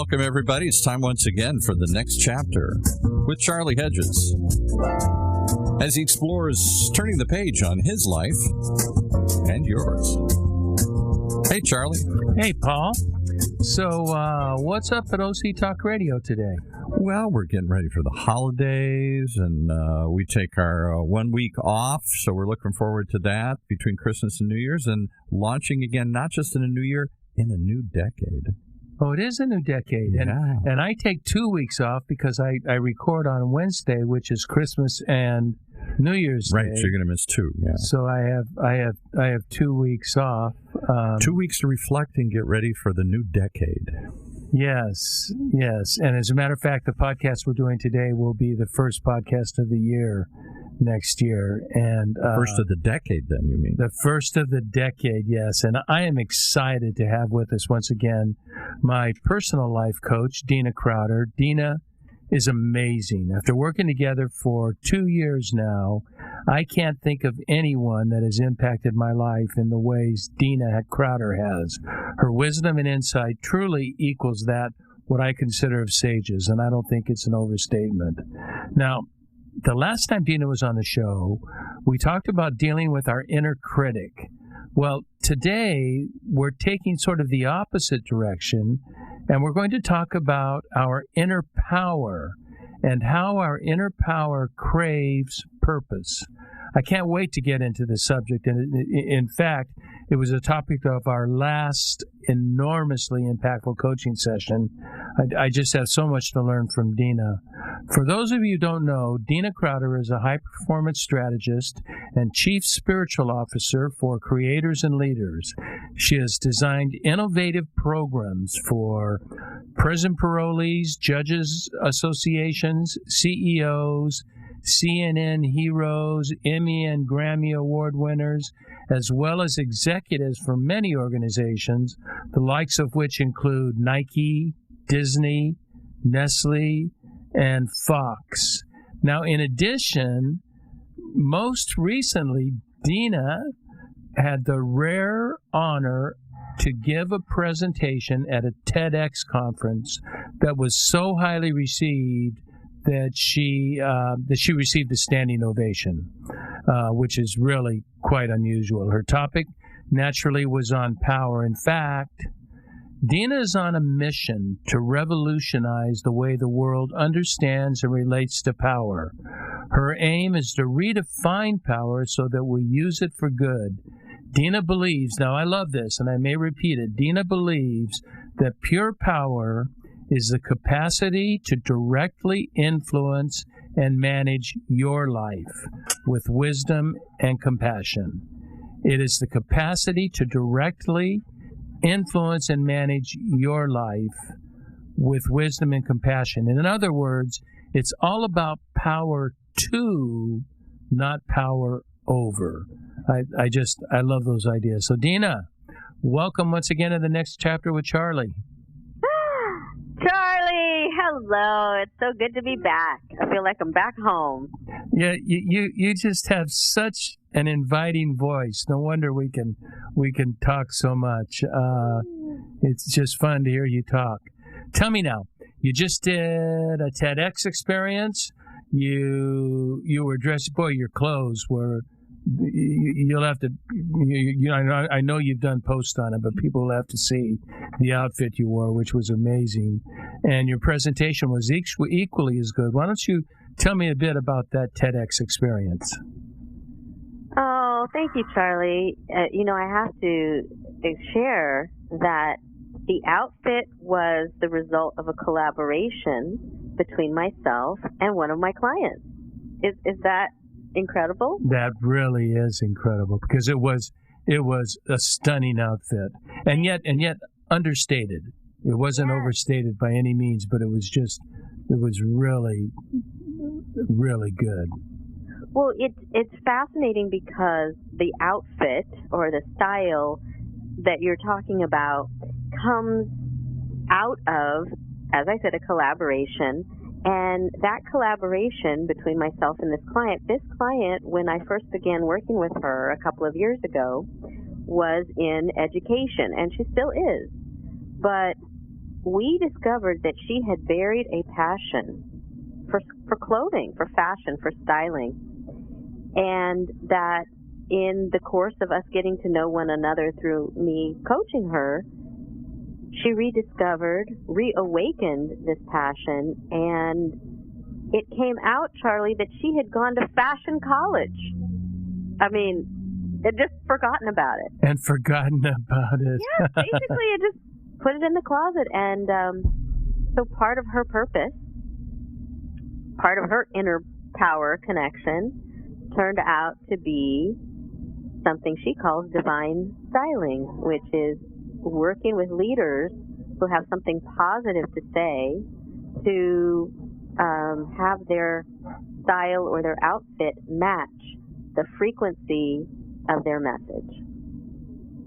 Welcome, everybody. It's time once again for the next chapter with Charlie Hedges as he explores turning the page on his life and yours. Hey, Charlie. Hey, Paul. So, what's up at OC Talk Radio today? Well, we're getting ready for the holidays, and we take our 1 week off, so we're looking forward to that between Christmas and New Year's, and launching again, not just in a new year, in a new decade. Oh, it is a new decade. Yeah. And I take 2 weeks off because I record on Wednesday, which is Christmas and New Year's Day. Right, so you're going to miss two. Yeah. So I have 2 weeks off. 2 weeks to reflect and get ready for the new decade. Yes. And as a matter of fact, the podcast we're doing today will be the first podcast of the year next year. And first of the decade, then, you mean? The first of the decade, yes. And I am excited to have with us once again my personal life coach, Dena Crowder. Dena is amazing. After working together for 2 years now, I can't think of anyone that has impacted my life in the ways Dena Crowder has. Her wisdom and insight truly equals that what I consider of sages, and I don't think it's an overstatement. Now, the last time Dena was on the show, we talked about dealing with our inner critic. Well, today we're taking sort of the opposite direction, and we're going to talk about our inner power and how our inner power craves purpose. I can't wait to get into this subject. And in fact, it was a topic of our last enormously impactful coaching session. I just have so much to learn from Dena. For those of you who don't know, Dena Crowder is a high-performance strategist and chief spiritual officer for creators and leaders. She has designed innovative programs for prison parolees, judges associations, CEOs, CNN heroes, Emmy and Grammy award winners, as well as executives for many organizations, the likes of which include Nike, Disney, Nestle, and Fox. Now, in addition, most recently, Dena had the rare honor to give a presentation at a TEDx conference that was so highly received that she received a standing ovation, which is really quite unusual. Her topic, naturally, was on power. In fact, Dena is on a mission to revolutionize the way the world understands and relates to power. Her aim is to redefine power so that we use it for good. Dena believes, now I love this, and I may repeat it, Dena believes that pure power is the capacity to directly influence and manage your life with wisdom and compassion. It is the capacity to directly influence and manage your life with wisdom and compassion. And in other words, it's all about power to, not power over. I love those ideas. So, Dena, welcome once again to the next chapter with Charlie. Charlie, hello. It's so good to be back. I feel like I'm back home. Yeah, you just have such an inviting voice. No wonder we can talk so much. It's just fun to hear you talk. Tell me now, you just did a TEDx experience. You were dressed. Boy, your clothes were. You'll have to. I know you've done posts on it, but people will have to see the outfit you wore, which was amazing, and your presentation was equally as good. Why don't you tell me a bit about that TEDx experience? Oh, thank you, Charlie. I have to share that the outfit was the result of a collaboration between myself and one of my clients. Is that incredible? That really is incredible, because it was a stunning outfit, and yet understated. It wasn't overstated by any means, but it was really, really good. Well, it's fascinating because the outfit or the style that you're talking about comes out of, as I said, a collaboration. And that collaboration between myself and this client, when I first began working with her a couple of years ago, was in education, and she still is. But we discovered that she had buried a passion for clothing, for fashion, for styling. And that in the course of us getting to know one another through me coaching her, she rediscovered, reawakened this passion, and it came out, Charlie, that she had gone to fashion college. I mean, had just forgotten about it. And forgotten about it. Yeah, basically, it just put it in the closet. And so part of her purpose, part of her inner power connection, turned out to be something she calls divine styling, which is working with leaders who have something positive to say to have their style or their outfit match the frequency of their message.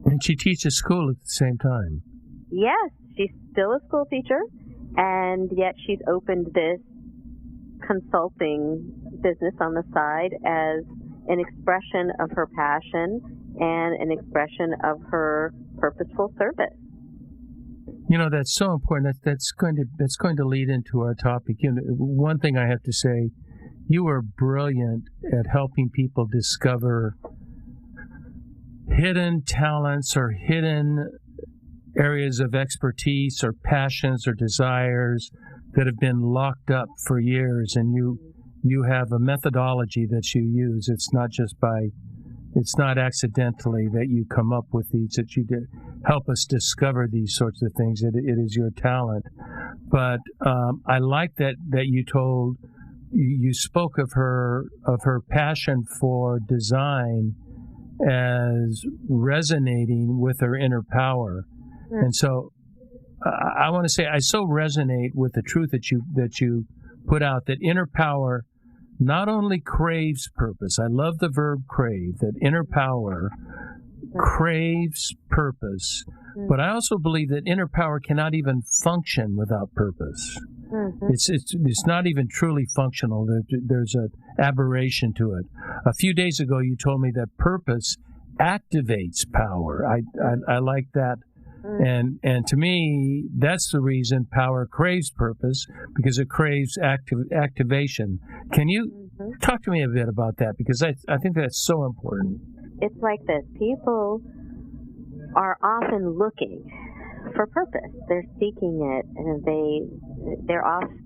And she teaches school at the same time. Yes, she's still a school teacher, and yet she's opened this consulting business on the side as an expression of her passion and an expression of her purposeful service. You know, that's so important. That's going to lead into our topic. You know, one thing I have to say, you are brilliant at helping people discover hidden talents or hidden areas of expertise or passions or desires that have been locked up for years, and you have a methodology that you use. It's not accidentally that you come up with these, that you help us discover these sorts of things. It is your talent. But I like that you spoke of her passion for design as resonating with her inner power. Mm. And so I want to say I so resonate with the truth that you put out, that inner power not only craves purpose. I love the verb crave, that inner power craves purpose. But I also believe that inner power cannot even function without purpose. Mm-hmm. It's not even truly functional. There's an aberration to it. A few days ago, you told me that purpose activates power. I like that. And to me, that's the reason power craves purpose, because it craves activation. Can you talk to me a bit about that? Because I think that's so important. It's like this. People are often looking for purpose. They're seeking it, and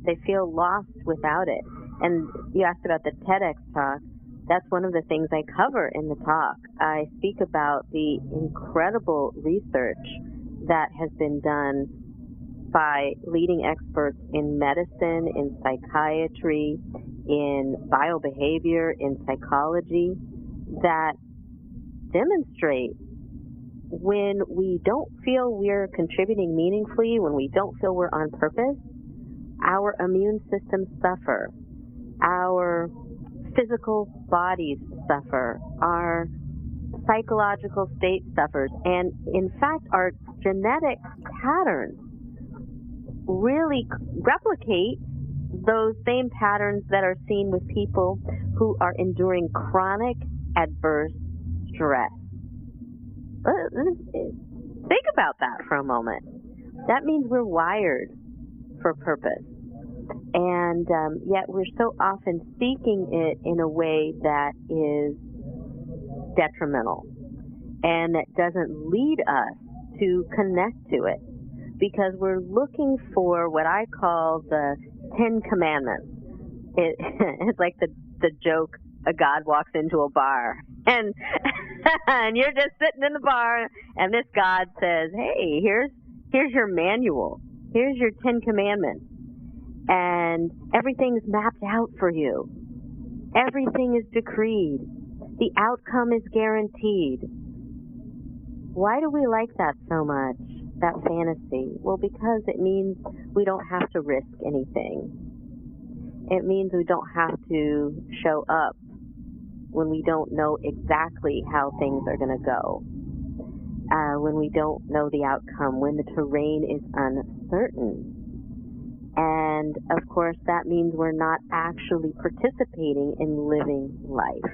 they feel lost without it. And you asked about the TEDx talk. That's one of the things I cover in the talk. I speak about the incredible research that has been done by leading experts in medicine, in psychiatry, in biobehavior, in psychology, that demonstrate when we don't feel we're contributing meaningfully, when we don't feel we're on purpose, our immune systems suffer, our physical bodies suffer, our psychological state suffers, and in fact our genetic patterns really replicate those same patterns that are seen with people who are enduring chronic adverse stress. Think about that for a moment. That means we're wired for purpose, and yet we're so often seeking it in a way that is detrimental and that doesn't lead us to connect to it, because we're looking for what I call the 10 Commandments. It's like the joke, a God walks into a bar and and you're just sitting in the bar, and this God says, hey, here's your manual, here's your 10 Commandments, and everything's mapped out for you, everything is decreed, the outcome is guaranteed. Why do we like that so much, that fantasy? Well, because it means we don't have to risk anything. It means we don't have to show up when we don't know exactly how things are going to go, when we don't know the outcome, when the terrain is uncertain. And, of course, that means we're not actually participating in living life.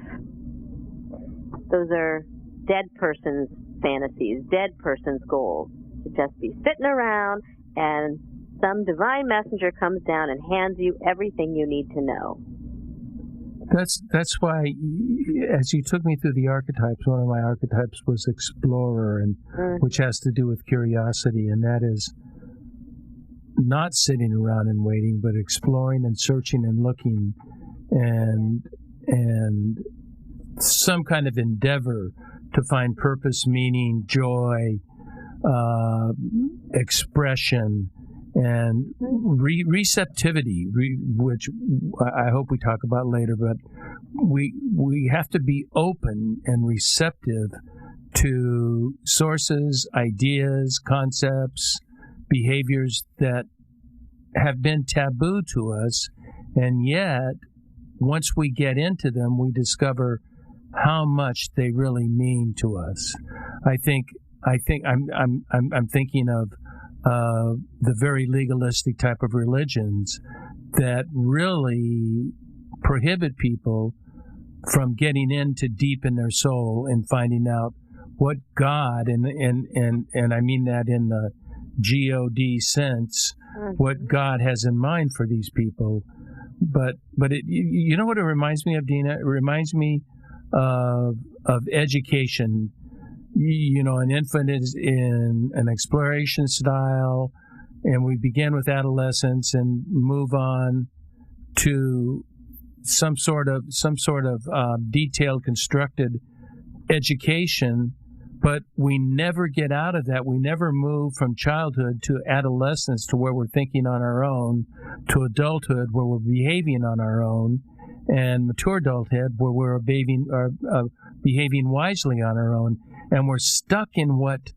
Those are dead person's fantasies, dead person's goals, to just be sitting around and some divine messenger comes down and hands you everything you need to know. That's why, as you took me through the archetypes, one of my archetypes was explorer, and which has to do with curiosity, and that is not sitting around and waiting, but exploring and searching and looking, and some kind of endeavor to find purpose, meaning, joy, expression, and receptivity, which I hope we talk about later. But we have to be open and receptive to sources, ideas, concepts, behaviors that have been taboo to us, and yet once we get into them, we discover how much they really mean to us. I'm thinking of the very legalistic type of religions that really prohibit people from getting into deep in their soul and finding out what God, and I mean that in the God sense, what God has in mind for these people. But you know what it reminds me of, Dena? It reminds me of education. You know, an infant is in an exploration style, and we begin with adolescence and move on to some sort of detailed, constructed education. But we never get out of that. We never move from childhood to adolescence, to where we're thinking on our own, to adulthood where we're behaving on our own, and mature adulthood where we're behaving wisely on our own. And we're stuck in what,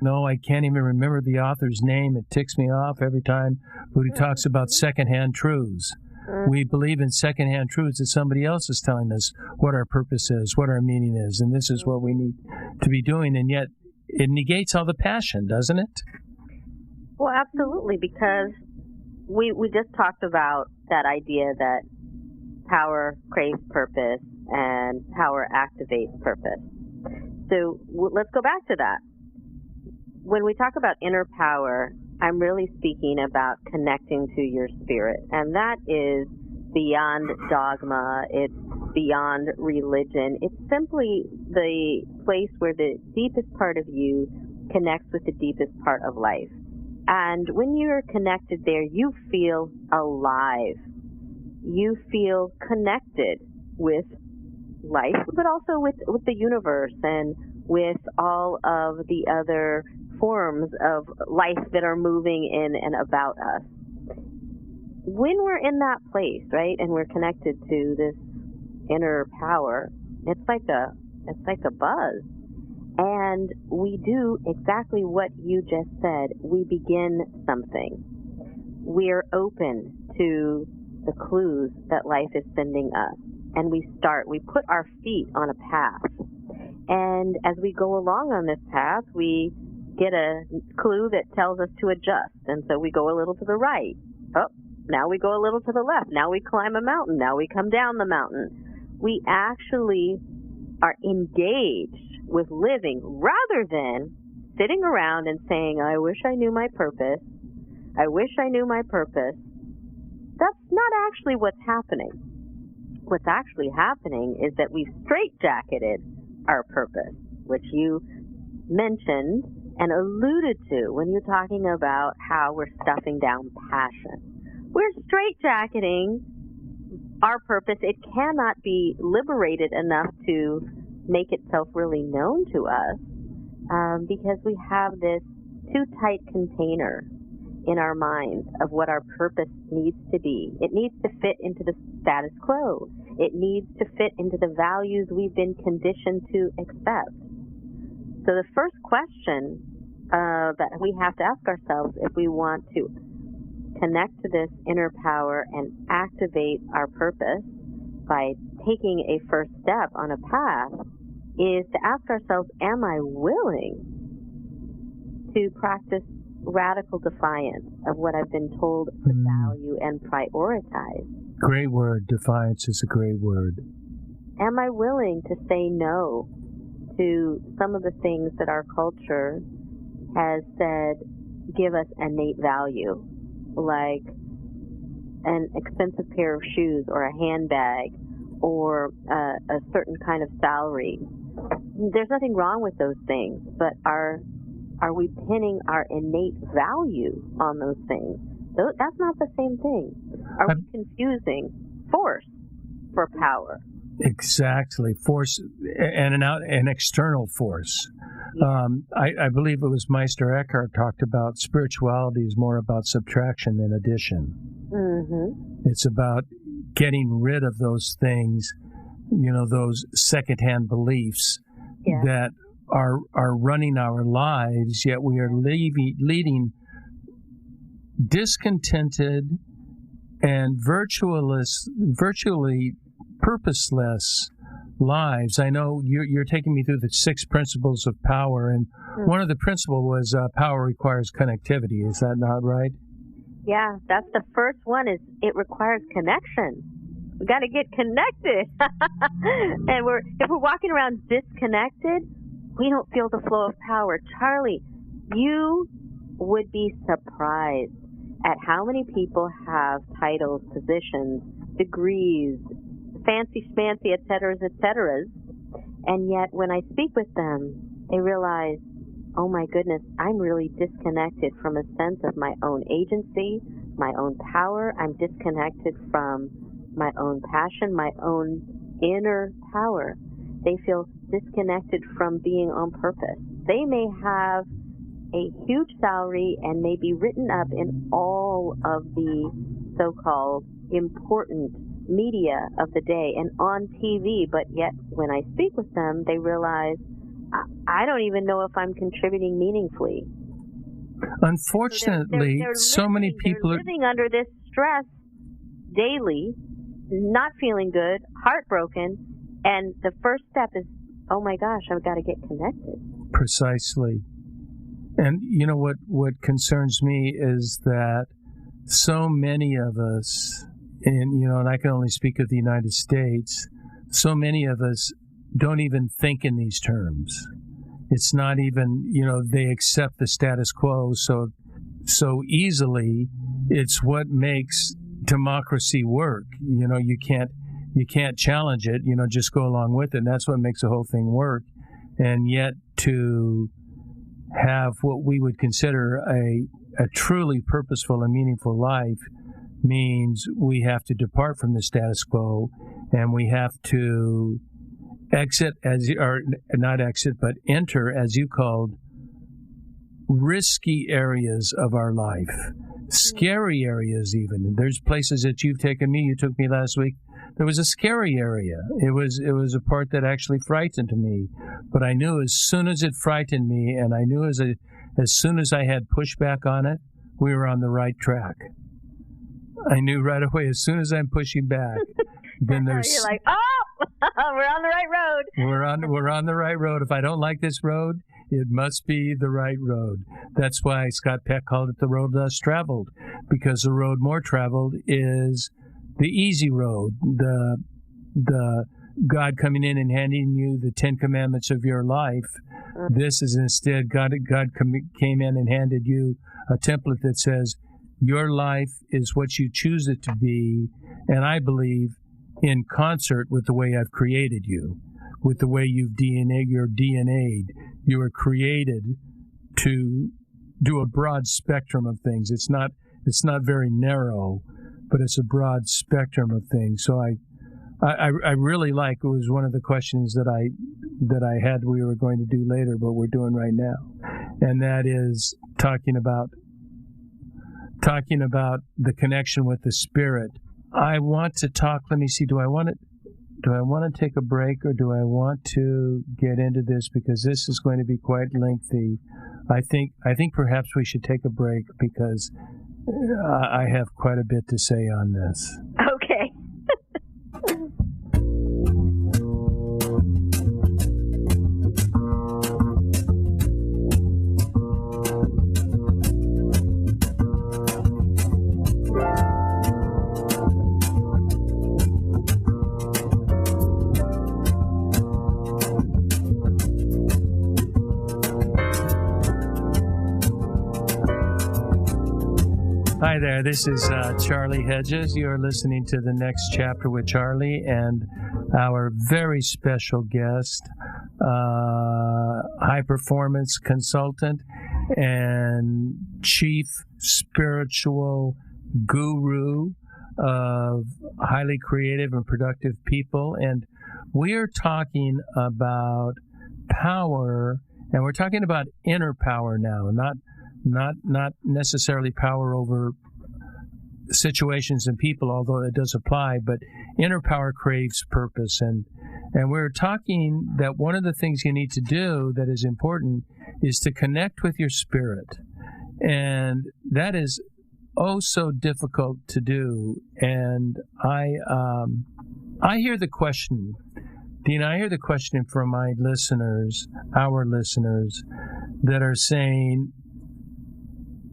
I can't even remember the author's name. It ticks me off every time, but he talks about secondhand truths. We believe in secondhand truths that somebody else is telling us what our purpose is, what our meaning is, and this is what we need to be doing. And yet it negates all the passion, doesn't it? Well, absolutely, because we just talked about that idea that power craves purpose and power activates purpose. So let's go back to that. When we talk about inner power, I'm really speaking about connecting to your spirit. And that is beyond dogma. It's beyond religion. It's simply the place where the deepest part of you connects with the deepest part of life. And when you're connected there, you feel alive. You feel connected with life, but also with the universe and with all of the other forms of life that are moving in and about us. When we're in that place, right, and we're connected to this inner power, it's like a buzz. And we do exactly what you just said. We begin something. We're open to the clues that life is sending us. And we put our feet on a path. And as we go along on this path, we get a clue that tells us to adjust. And so we go a little to the right. Oh, now we go a little to the left. Now we climb a mountain. Now we come down the mountain. We actually are engaged with living rather than sitting around and saying, I wish I knew my purpose. I wish I knew my purpose. That's not actually what's happening. What's actually happening is that we've straitjacketed our purpose, which you mentioned and alluded to when you're talking about how we're stuffing down passion. We're straitjacketing our purpose. It cannot be liberated enough to make itself really known to us because we have this too tight container in our minds of what our purpose needs to be. It needs to fit into the status quo. It needs to fit into the values we've been conditioned to accept. So the first question that we have to ask ourselves if we want to connect to this inner power and activate our purpose by taking a first step on a path is to ask ourselves, am I willing to practice radical defiance of what I've been told to value and prioritize? Great word. Defiance is a great word. Am I willing to say no to some of the things that our culture has said give us innate value? like an expensive pair of shoes or a handbag or a certain kind of salary. There's nothing wrong with those things, but are we pinning our innate value on those things? That's not the same thing. Are we confusing force for power? Exactly. Force and an external force. I believe it was Meister Eckhart talked about spirituality is more about subtraction than addition. Mm-hmm. It's about getting rid of those things, those secondhand beliefs that are running our lives, yet we are leading discontented and virtually purposeless lives. I know you're taking me through the 6 principles of power, and one of the principles was power requires connectivity. Is that not right? Yeah, that's the first one. Is it requires connection. We got to get connected, and if we're walking around disconnected, we don't feel the flow of power. Charlie, you would be surprised at how many people have titles, positions, degrees, fancy schmancy, et cetera, and yet when I speak with them, they realize, oh my goodness, I'm really disconnected from a sense of my own agency, my own power. I'm disconnected from my own passion, my own inner power. They feel disconnected from being on purpose. They may have a huge salary and may be written up in all of the so-called important media of the day and on TV, but yet when I speak with them, they realize I don't even know if I'm contributing meaningfully. Unfortunately, so many people are living under this stress daily, not feeling good, heartbroken, and the first step is, oh my gosh, I've got to get connected. Precisely. And what concerns me is that so many of us, and I can only speak of the United States, so many of us don't even think in these terms. It's not even, they accept the status quo so easily. It's what makes democracy work. You can't challenge it, just go along with it. And that's what makes the whole thing work. And yet to have what we would consider a truly purposeful and meaningful life means we have to depart from the status quo, and we have to enter, as you called, risky areas of our life, scary areas even. There's places that you've taken me. You took me last week. There was a scary area. It was a part that actually frightened me. But I knew as soon as it frightened me, and I knew as soon as I had pushback on it, we were on the right track. I knew right away, as soon as I'm pushing back, then there's... You're like, oh, we're on the right road. We're on the right road. If I don't like this road, it must be the right road. That's why Scott Peck called it the road less traveled, because the road more traveled is the easy road, the God coming in and handing you the 10 commandments of your life. This is instead God came in and handed you a template that says your life is what you choose it to be, and I believe in concert with the way I've created you, with the way you're DNA'd. You were created to do a broad spectrum of things. It's not very narrow, but it's a broad spectrum of things. So I really like, it was one of the questions that I had we were going to do later, but we're doing right now. And that is talking about the connection with the spirit. I want to talk, let me see, do I want to take a break, or do I want to get into this, because this is going to be quite lengthy. I think perhaps we should take a break, because I have quite a bit to say on this. Okay. Hi there, this is Charlie Hedges. You're listening to The Next Chapter with Charlie and our very special guest, high performance consultant and chief spiritual guru of highly creative and productive people. And we are talking about power, and we're talking about inner power now, not necessarily power over situations and people, although it does apply, but inner power craves purpose. And we're talking that one of the things you need to do that is important is to connect with your spirit. And that is oh so difficult to do. And I hear the question, Dena, I hear the question from my listeners, our listeners, that are saying,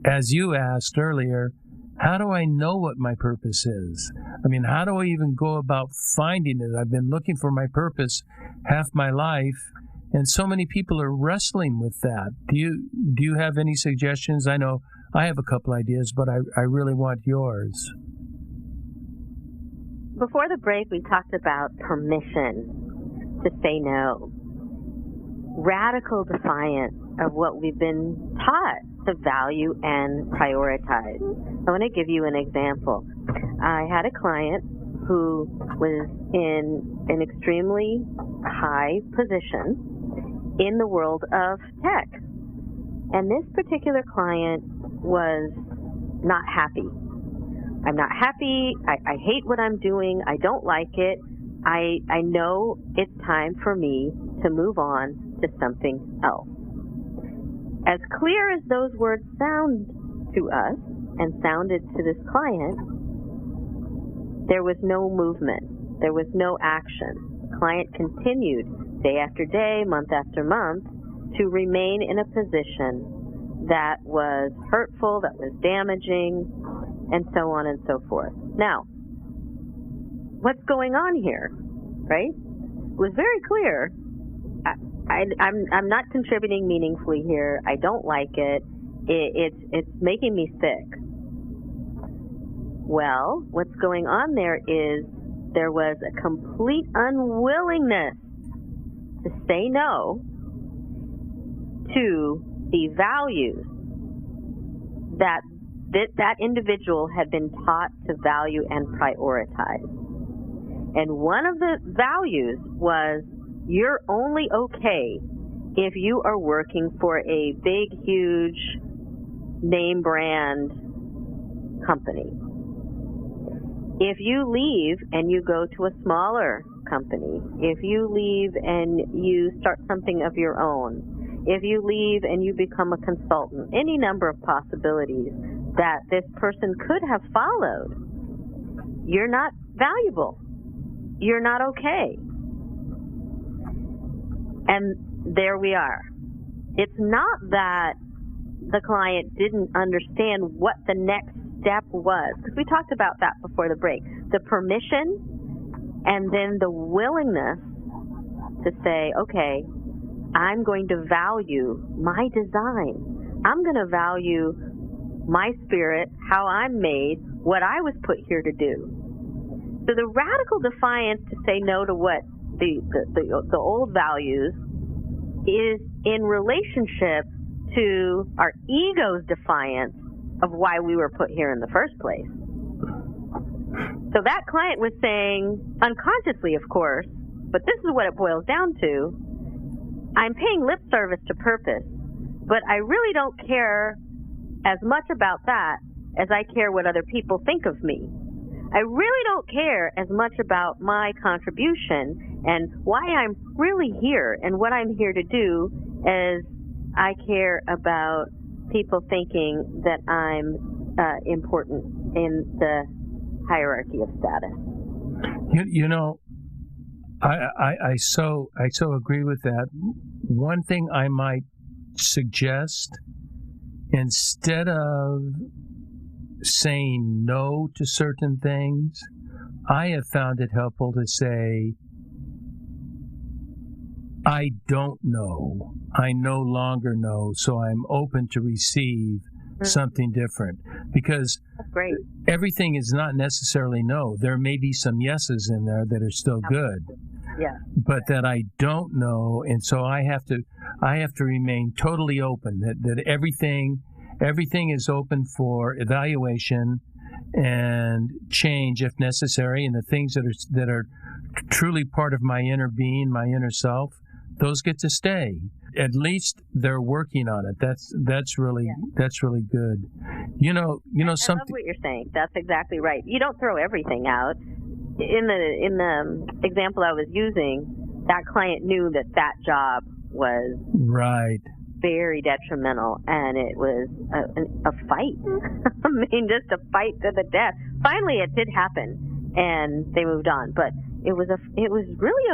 as you asked earlier, how do I know what my purpose is? I mean, how do I even go about finding it? I've been looking for my purpose half my life, and so many people are wrestling with that. Do you have any suggestions? I know I have a couple ideas, but I really want yours. Before the break, we talked about permission to say no. Radical defiance of what we've been taught to value and prioritize. I want to give you an example. I had a client who was in an extremely high position in the world of tech. And this particular client was not happy. I'm not happy. I hate what I'm doing. I don't like it. I know it's time for me to move on to something else. As clear as those words sound to us and sounded to this client, there was no movement. There was no action. The client continued day after day, month after month, to remain in a position that was hurtful, that was damaging, and so on and so forth. Now, what's going on here, right? It was very clear. I'm not contributing meaningfully here. I don't like it. It's making me sick. Well, what's going on there is there was a complete unwillingness to say no to the values that individual had been taught to value and prioritize. And one of the values was, you're only okay if you are working for a big, huge name brand company. If you leave and you go to a smaller company, if you leave and you start something of your own, if you leave and you become a consultant, any number of possibilities that this person could have followed, you're not valuable. You're not okay. And there we are. It's not that the client didn't understand what the next step was, because we talked about that before the break. The permission and then the willingness to say, okay, I'm going to value my design. I'm going to value my spirit, how I'm made, what I was put here to do. So the radical defiance to say no to what the old values is in relationship to our ego's defiance of why we were put here in the first place. So that client was saying, unconsciously of course, but this is what it boils down to, I'm paying lip service to purpose, but I really don't care as much about that as I care what other people think of me. I really don't care as much about my contribution and why I'm really here and what I'm here to do as I care about people thinking that I'm important in the hierarchy of status. You know, I so agree with that. One thing I might suggest, instead of saying no to certain things, I have found it helpful to say, I don't know. I no longer know, so I'm open to receive something different, because That's great. everything is not necessarily no. There may be some yeses in there that are still good, Yeah. but that I don't know, and so I have to remain totally open. That everything is open for evaluation and change if necessary, and the things that are truly part of my inner being, my inner self, those get to stay. At least they're working on it. That's really good. You know I love something. what you're saying. That's exactly right. You don't throw everything out. In the example I was using, that client knew that job was Right. very detrimental, and it was a fight. I mean, just a fight to the death. Finally, it did happen, and they moved on. But it was really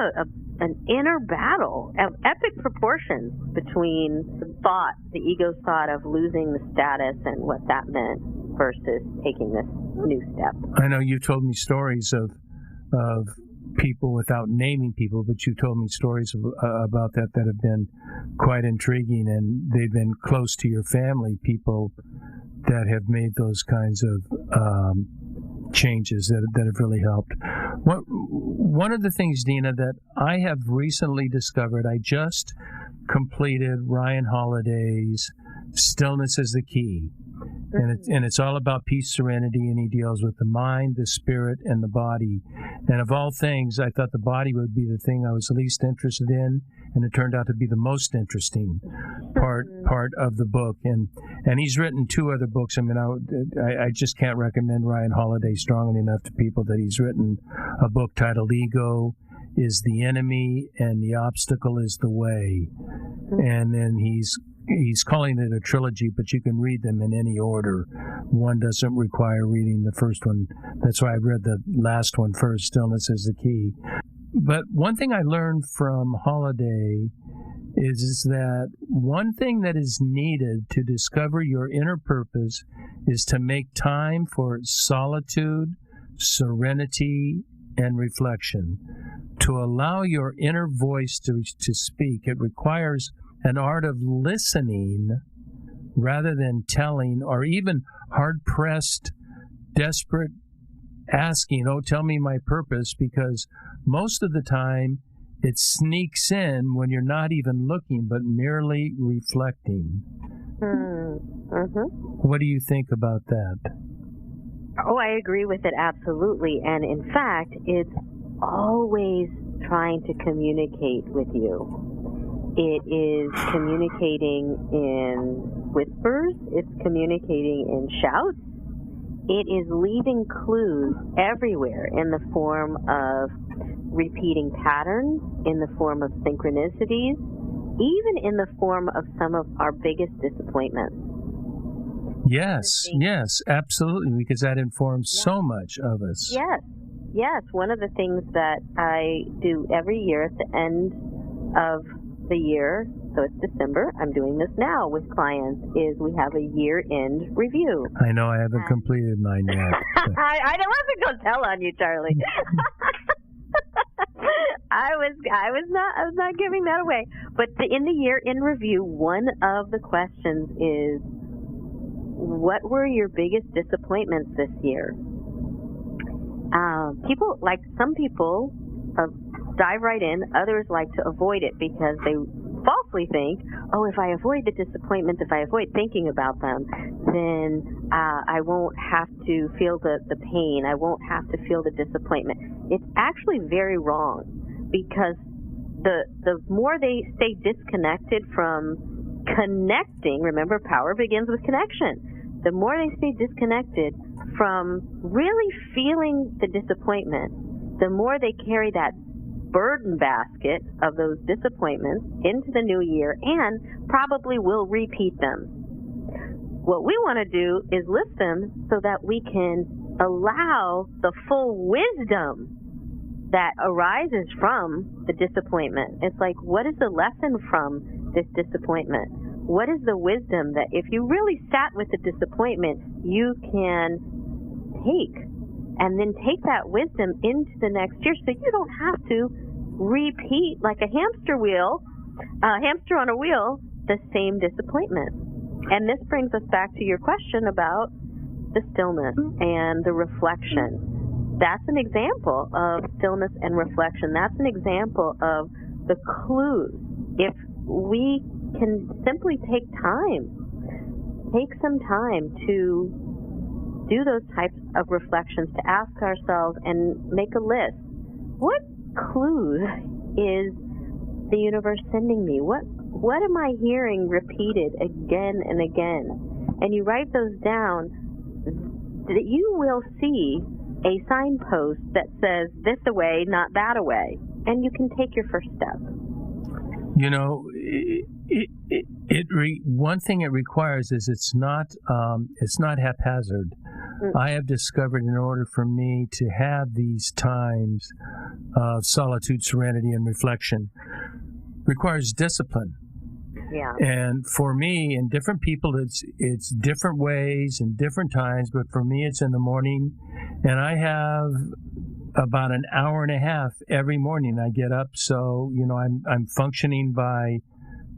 an inner battle of epic proportions between the ego's thought of losing the status and what that meant versus taking this new step. I know you told me stories of people without naming people, but you told me stories about that have been quite intriguing, and they've been close to your family, people that have made those kinds of changes that have really helped. One of the things, Dena, that I have recently discovered, I just completed Ryan Holiday's Stillness is the Key. And it's all about peace, serenity, and he deals with the mind, the spirit, and the body. And of all things, I thought the body would be the thing I was least interested in, and it turned out to be the most interesting part of the book. And he's written 2 other books. I mean, I just can't recommend Ryan Holiday strongly enough to people that he's written a book titled Ego is the Enemy and the Obstacle is the Way. And then he's calling it a trilogy, but you can read them in any order. One doesn't require reading the first one. That's why I read the last one first, Stillness is the Key. But one thing I learned from Holiday is that one thing that is needed to discover your inner purpose is to make time for solitude, serenity, and reflection. To allow your inner voice to speak, it requires an art of listening rather than telling, or even hard-pressed, desperate asking, oh, tell me my purpose, because most of the time it sneaks in when you're not even looking, but merely reflecting. What do you think about that? Oh, I agree with it absolutely. And in fact, it's always trying to communicate with you. It is communicating in whispers. It's communicating in shouts. It is leaving clues everywhere in the form of repeating patterns, in the form of synchronicities, even in the form of some of our biggest disappointments. Yes, absolutely, because that informs so much of us. Yes. One of the things that I do every year at the end of the year, so it's December, I'm doing this now with clients, is we have a year-end review. I know I haven't completed mine yet. I wasn't going to tell on you, Charlie. I was not giving that away. But in the year-end review, one of the questions is, what were your biggest disappointments this year? Some people dive right in. Others like to avoid it because they falsely think, oh, if I avoid the disappointments, if I avoid thinking about them, then I won't have to feel the pain. I won't have to feel the disappointment. It's actually very wrong, because the more they stay disconnected from connecting, remember, power begins with connection. The more they stay disconnected from really feeling the disappointment, the more they carry that burden basket of those disappointments into the new year and probably will repeat them. What we want to do is lift them so that we can allow the full wisdom that arises from the disappointment. It's like, what is the lesson from this disappointment? What is the wisdom that if you really sat with the disappointment, you can take? And then take that wisdom into the next year so you don't have to repeat like a hamster on a wheel, the same disappointment. And this brings us back to your question about the stillness and the reflection. That's an example of stillness and reflection. That's an example of the clues. If we can simply take some time to do those types of reflections, to ask ourselves and make a list. What clues is the universe sending me? What am I hearing repeated again and again? And you write those down, that you will see a signpost that says this away, not that away, and you can take your first step. You know, one thing it requires is it's not haphazard. I have discovered in order for me to have these times of solitude, serenity, and reflection requires discipline. Yeah. And for me, in different people, it's different ways and different times. But for me, it's in the morning, and I have about an hour and a half every morning. I get up, so I'm functioning by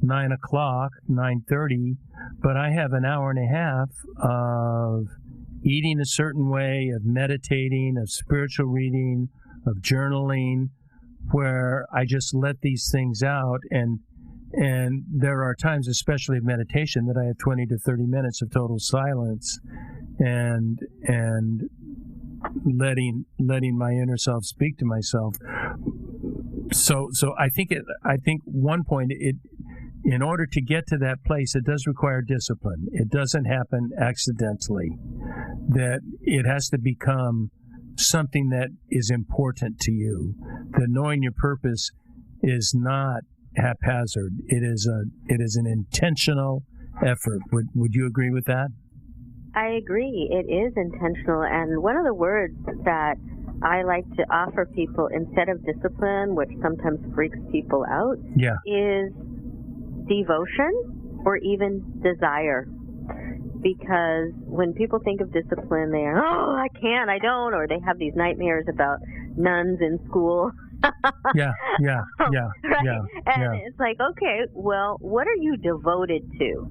9 o'clock, 9:30, but I have an hour and a half of eating a certain way, of meditating, of spiritual reading, of journaling, where I just let these things out. And there are times, especially of meditation, that I have 20 to 30 minutes of total silence and letting my inner self speak to myself. So I think one point, in order to get to that place, it does require discipline. It doesn't happen accidentally. That it has to become something that is important to you. That knowing your purpose is not haphazard. It is an intentional effort. Would you agree with that? I agree. It is intentional. And one of the words that I like to offer people instead of discipline, which sometimes freaks people out, is devotion or even desire. Because when people think of discipline, they're, I can't, I don't, or they have these nightmares about nuns in school. Yeah. Right? And it's like, okay, well, what are you devoted to?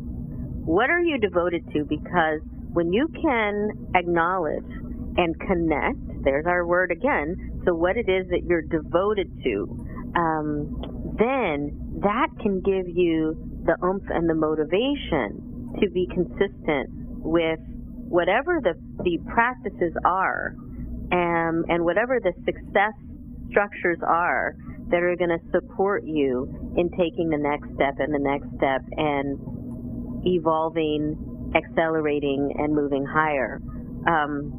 What are you devoted to? Because when you can acknowledge and connect, there's our word again, so what it is that you're devoted to, then that can give you the oomph and the motivation to be consistent with whatever the practices are, and whatever the success structures are that are going to support you in taking the next step and the next step and evolving, accelerating, and moving higher. And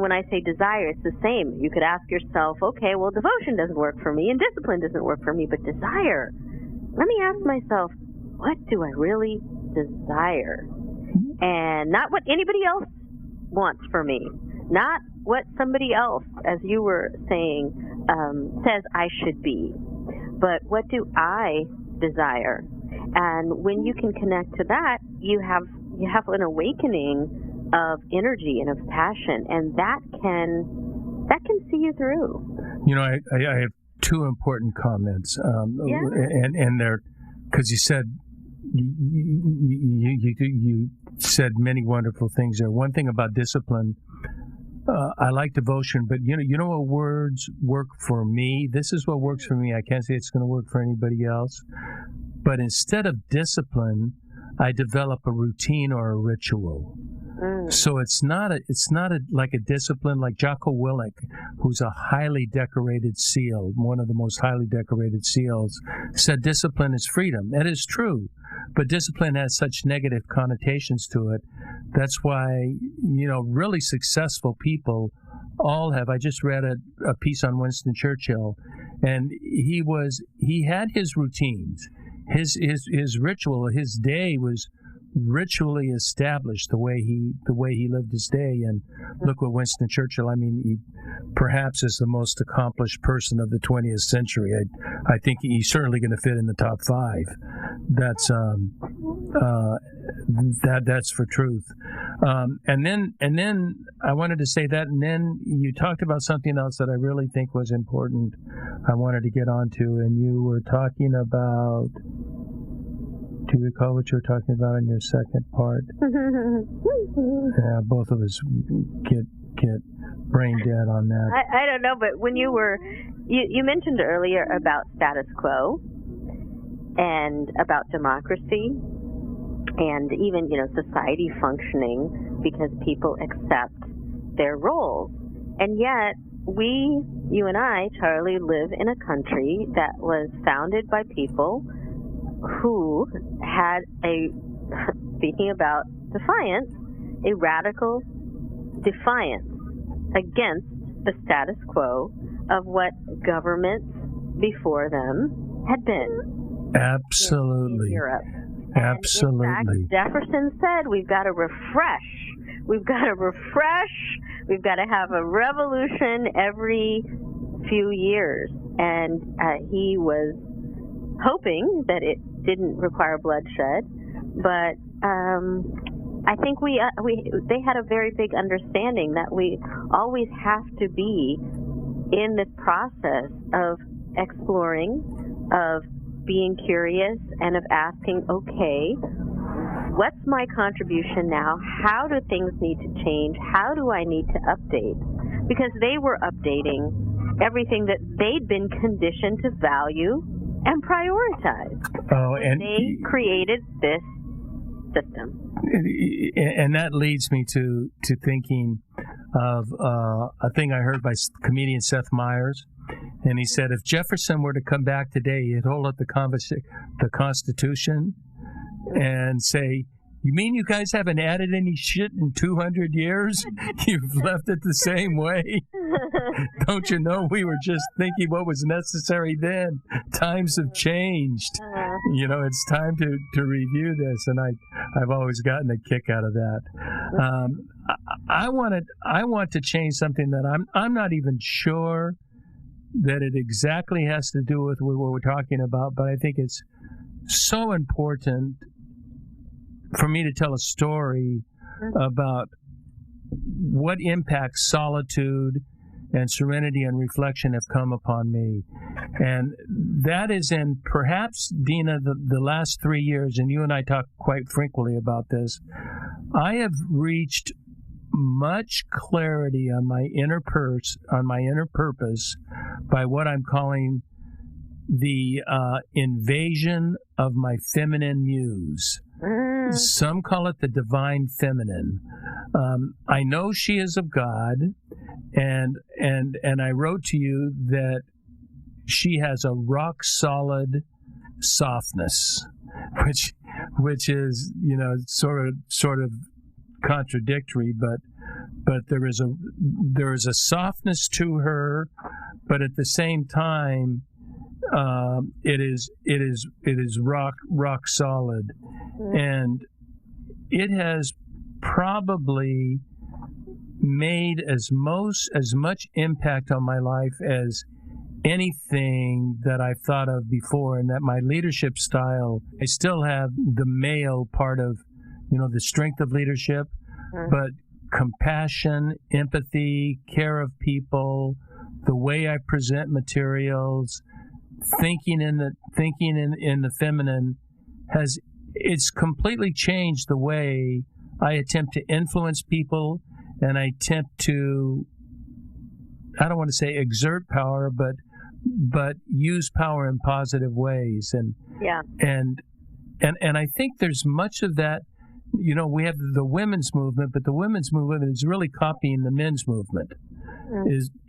when I say desire, it's the same. You could ask yourself, okay, well, devotion doesn't work for me and discipline doesn't work for me, but desire. Let me ask myself, what do I really desire? And not what anybody else wants for me. Not what somebody else, as you were saying, says I should be. But what do I desire? And when you can connect to that, you have an awakening of energy and of passion, and that can see you through. I have two important comments, and they're because you said you said many wonderful things there. One thing about discipline, I like devotion, but you know what words work for me? This is what works for me. I can't say it's going to work for anybody else. But instead of discipline, I develop a routine or a ritual. So it's not like a discipline like Jocko Willink, who's a highly decorated SEAL, one of the most highly decorated SEALs, said discipline is freedom. That is true, but discipline has such negative connotations to it. That's why, really successful people all have. I just read a piece on Winston Churchill, and he had his routines. His ritual, his day was ritually established, the way he lived his day. And look what Winston Churchill, he perhaps is the most accomplished person of the 20th century. I think he's certainly going to fit in the top 5. That's for truth. And then I wanted to say that, and then you talked about something else that I really think was important. I wanted to get onto, and you were talking about Do you recall what you were talking about in your second part? Yeah, both of us get brain dead on that. I don't know, but when you mentioned earlier about status quo and about democracy and even, society functioning because people accept their roles. And yet, you and I, Charlie, live in a country that was founded by people who had speaking about defiance, a radical defiance against the status quo of what governments before them had been. Absolutely. In Europe. Absolutely. And in fact, Jefferson said we've got to refresh. We've got to have a revolution every few years. And he was hoping that it didn't require bloodshed, but I think they had a very big understanding that we always have to be in this process of exploring, of being curious, and of asking, okay, what's my contribution now? How do things need to change? How do I need to update? Because they were updating everything that they'd been conditioned to value and prioritize. And they created this system. And that leads me to thinking of a thing I heard by comedian Seth Meyers. And he said, if Jefferson were to come back today, he'd hold up the Constitution and say, you mean you guys haven't added any shit in 200 years? You've left it the same way? Don't you know we were just thinking what was necessary then? Times have changed. It's time to review this, and I've always gotten a kick out of that. I want to change something that I'm not even sure that it exactly has to do with what we're talking about, but I think it's so important for me to tell a story about what impact solitude and serenity and reflection have come upon me. And that is in perhaps, Dena, the last 3 years, and you and I talk quite frequently about this, I have reached much clarity on my inner purpose by what I'm calling the invasion of my feminine muse. Some call it the divine feminine. I know she is of God, and I wrote to you that she has a rock solid softness, which is sort of contradictory, but there is a softness to her, but at the same time, it is rock solid, and it has probably made as much impact on my life as anything that I've thought of before. And that my leadership style, I still have the male part of the strength of leadership, but compassion, empathy, care of people, the way I present materials, thinking in the feminine it's completely changed the way I attempt to influence people, and I attempt to, I don't want to say exert power, but use power in positive ways. And I think there's much of that. We have the women's movement, but the women's movement is really copying the men's movement.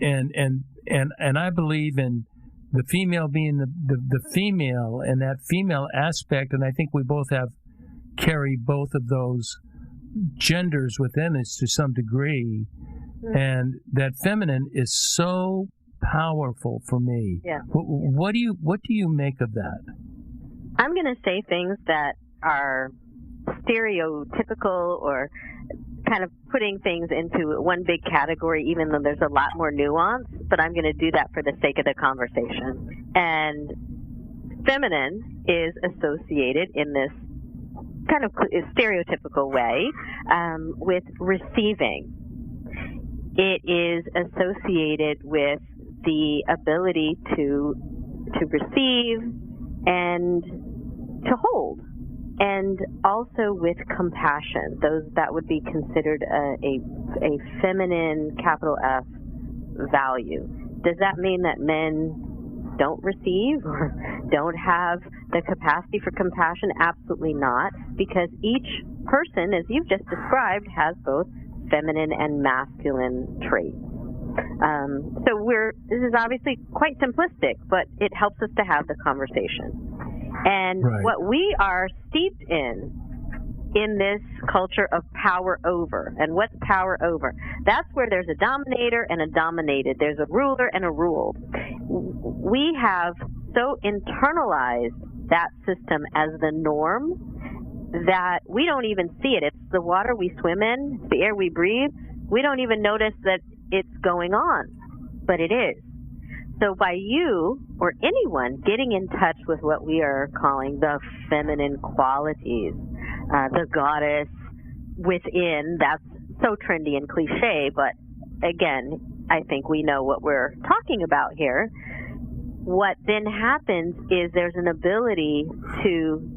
And I believe in the female being the female, and that female aspect, and I think we both carry both of those genders within us to some degree, and that feminine is so powerful for me. Yeah. What do you make of that? I'm going to say things that are stereotypical or kind of putting things into one big category, even though there's a lot more nuance, but I'm going to do that for the sake of the conversation. And feminine is associated in this kind of stereotypical way with receiving. It is associated with the ability to receive and to hold. And also with compassion, that would be considered a feminine, capital F, value. Does that mean that men don't receive or don't have the capacity for compassion? Absolutely not, because each person, as you've just described, has both feminine and masculine traits. So this is obviously quite simplistic, but it helps us to have the conversation. And right. What we are steeped in this culture of power over. And what's power over? That's where there's a dominator and a dominated. There's a ruler and a ruled. We have so internalized that system as the norm that we don't even see it. It's the water we swim in, it's the air we breathe. We don't even notice that it's going on, but it is. So by you or anyone getting in touch with what we are calling the feminine qualities, the goddess within, that's so trendy and cliche, but again, I think we know what we're talking about here. What then happens is there's an ability to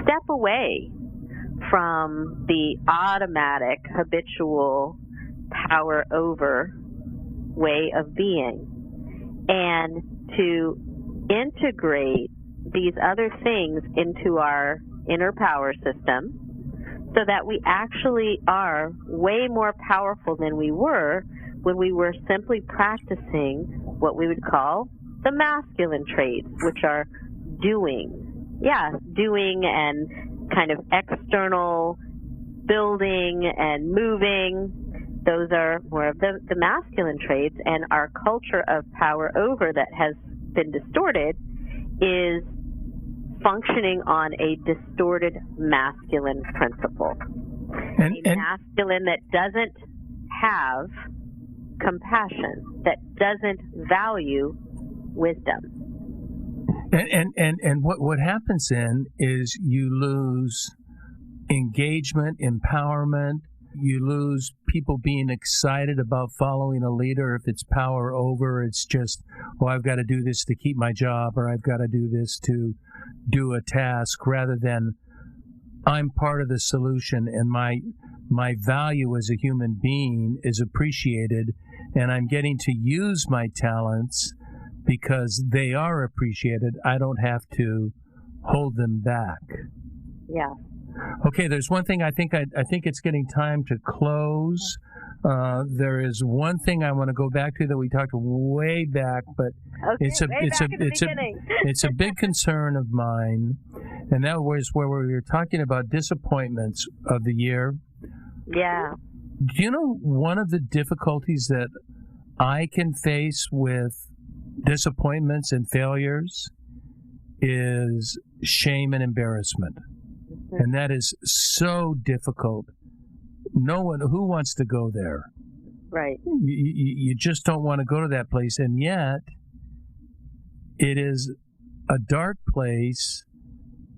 step away from the automatic, habitual power over way of being, and to integrate these other things into our inner power system so that we actually are way more powerful than we were when we were simply practicing what we would call the masculine traits, which are doing. Yeah, doing and kind of external building and moving. Those are more of the masculine traits, and our culture of power over that has been distorted is functioning on a distorted masculine principle. And masculine that doesn't have compassion, that doesn't value wisdom. And what happens then is you lose engagement, empowerment. You lose people being excited about following a leader. If it's power over, it's just, I've got to do this to keep my job, or I've got to do this to do a task, rather than I'm part of the solution and my value as a human being is appreciated, and I'm getting to use my talents because they are appreciated. I don't have to hold them back. Yeah. Okay, there's one thing I think it's getting time to close. There is one thing I want to go back to that we talked way back, but okay, it's a big concern of mine, and that was where we were talking about disappointments of the year. Yeah. Do you know one of the difficulties that I can face with disappointments and failures is shame and embarrassment? And that is so difficult. No one who wants to go there. Right. You just don't want to go to that place, and yet it is a dark place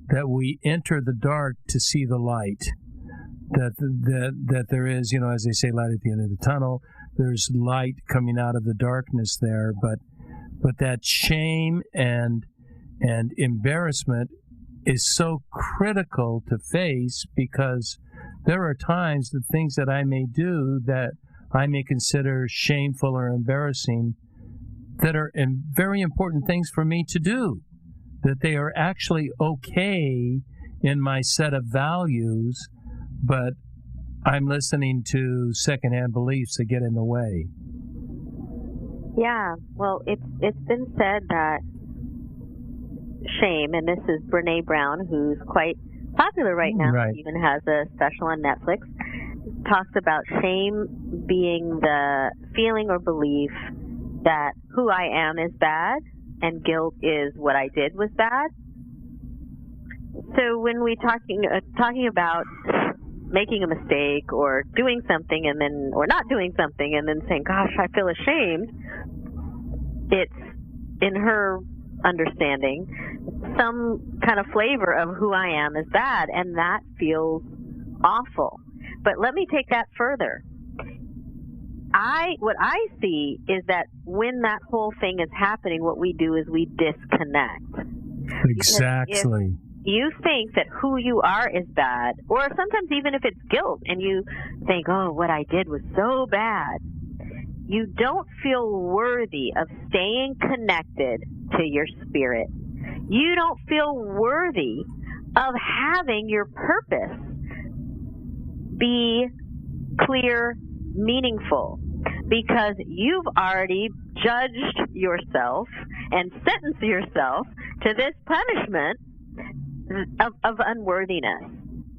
that we enter the dark to see the light. That there is, as they say, light at the end of the tunnel. There's light coming out of the darkness there, but that shame and embarrassment is so critical to face, because there are times the things that I may do that I may consider shameful or embarrassing that are very important things for me to do, that they are actually okay in my set of values, but I'm listening to secondhand beliefs that get in the way. Yeah, well, it's been said that shame, and this is Brene Brown, who's quite popular right now, right. Even has a special on Netflix, talks about shame being the feeling or belief that who I am is bad and guilt is what I did was bad. So when we talking about making a mistake or doing something or not doing something and then saying, gosh, I feel ashamed, it's, in her understanding, some kind of flavor of who I am is bad, and that feels awful. But let me take that further. What I see is that when that whole thing is happening, what we do is we disconnect. Exactly. you think that who you are is bad, or sometimes even if it's guilt and you think, oh, what I did was so bad, you don't feel worthy of staying connected to your spirit. You don't feel worthy of having your purpose be clear, meaningful, because you've already judged yourself and sentenced yourself to this punishment of unworthiness.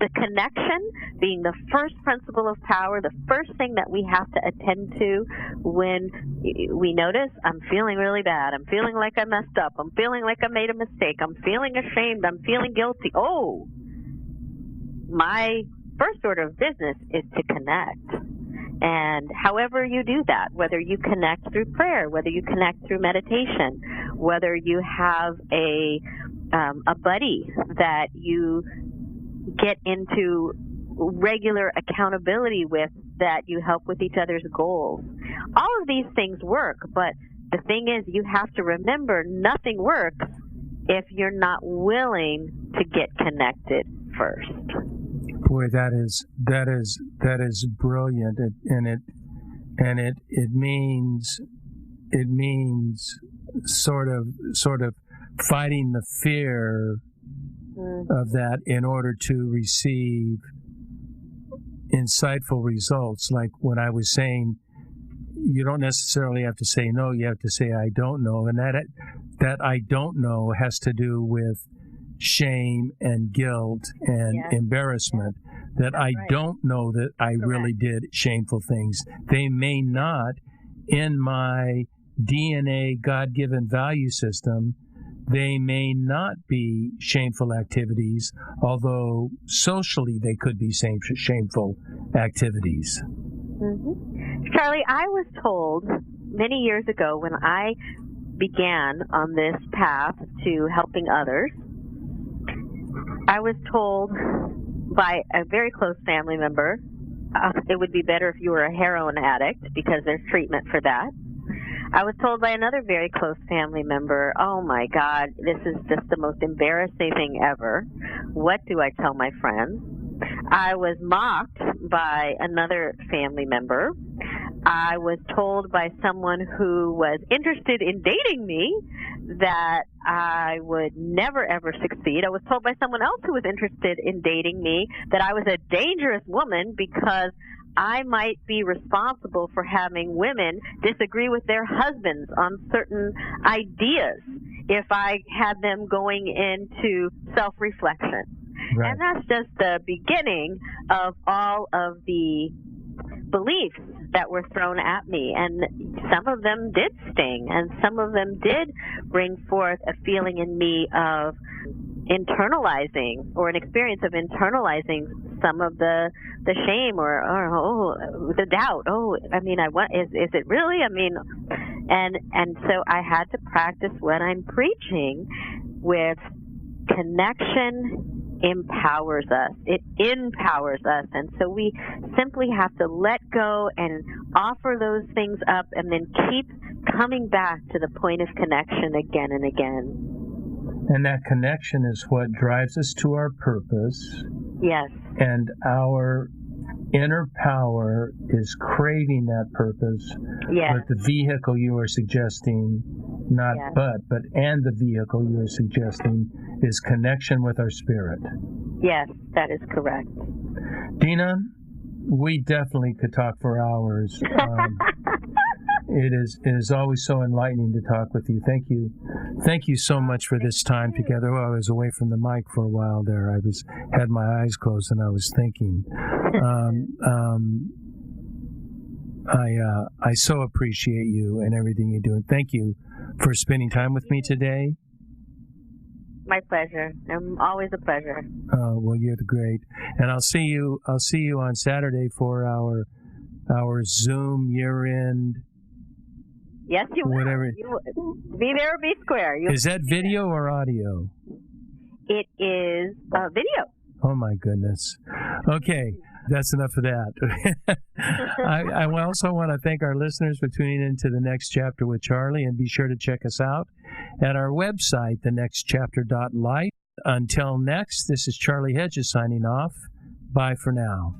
The connection being the first principle of power, the first thing that we have to attend to when we notice, I'm feeling really bad, I'm feeling like I messed up, I'm feeling like I made a mistake, I'm feeling ashamed, I'm feeling guilty. Oh, my first order of business is to connect. And however you do that, whether you connect through prayer, whether you connect through meditation, whether you have a buddy that you get into regular accountability with, that you help with each other's goals. All of these things work, but the thing is, you have to remember nothing works if you're not willing to get connected first. Boy, that is brilliant, and it means sort of fighting the fear of that in order to receive insightful results. Like when I was saying, you don't necessarily have to say no, you have to say I don't know, and that I don't know has to do with shame and guilt and embarrassment, that I don't know that I really did shameful things. They may not, in my DNA God-given value system, they may not be shameful activities, although socially they could be shameful activities. Mm-hmm. Charlie, I was told many years ago when I began on this path to helping others, I was told by a very close family member, it would be better if you were a heroin addict because there's treatment for that. I was told by another very close family member, oh my God, this is just the most embarrassing thing ever. What do I tell my friends? I was mocked by another family member. I was told by someone who was interested in dating me that I would never ever succeed. I was told by someone else who was interested in dating me that I was a dangerous woman because I might be responsible for having women disagree with their husbands on certain ideas if I had them going into self-reflection. Right. And that's just the beginning of all of the beliefs that were thrown at me. And some of them did sting, and some of them did bring forth a feeling in me of internalizing, or an experience of internalizing some of the shame or the doubt. Is it really? And so I had to practice what I'm preaching with connection. Empowers us. It empowers us. And so we simply have to let go and offer those things up and then keep coming back to the point of connection again and again. And that connection is what drives us to our purpose. Yes. And our inner power is craving that purpose. Yes. But the vehicle you are suggesting, not yes. but the vehicle you are suggesting is connection with our spirit. Yes, that is correct. Dena, we definitely could talk for hours. It is always so enlightening to talk with you. Thank you so much for this time together. Well, I was away from the mic for a while there. I had my eyes closed and I was thinking. I so appreciate you and everything you do, and thank you for spending time with me today. My pleasure. Always a pleasure. Oh, well, you're the great. And I'll see you on Saturday for our Zoom year-end. Yes, you will. Whatever. You will. Be there or be square. Is that video or audio? It is video. Oh, my goodness. Okay. That's enough of that. I also want to thank our listeners for tuning in to The Next Chapter with Charlie, and be sure to check us out at our website, thenextchapter.life. until next, this is Charlie Hedges signing off. Bye for now.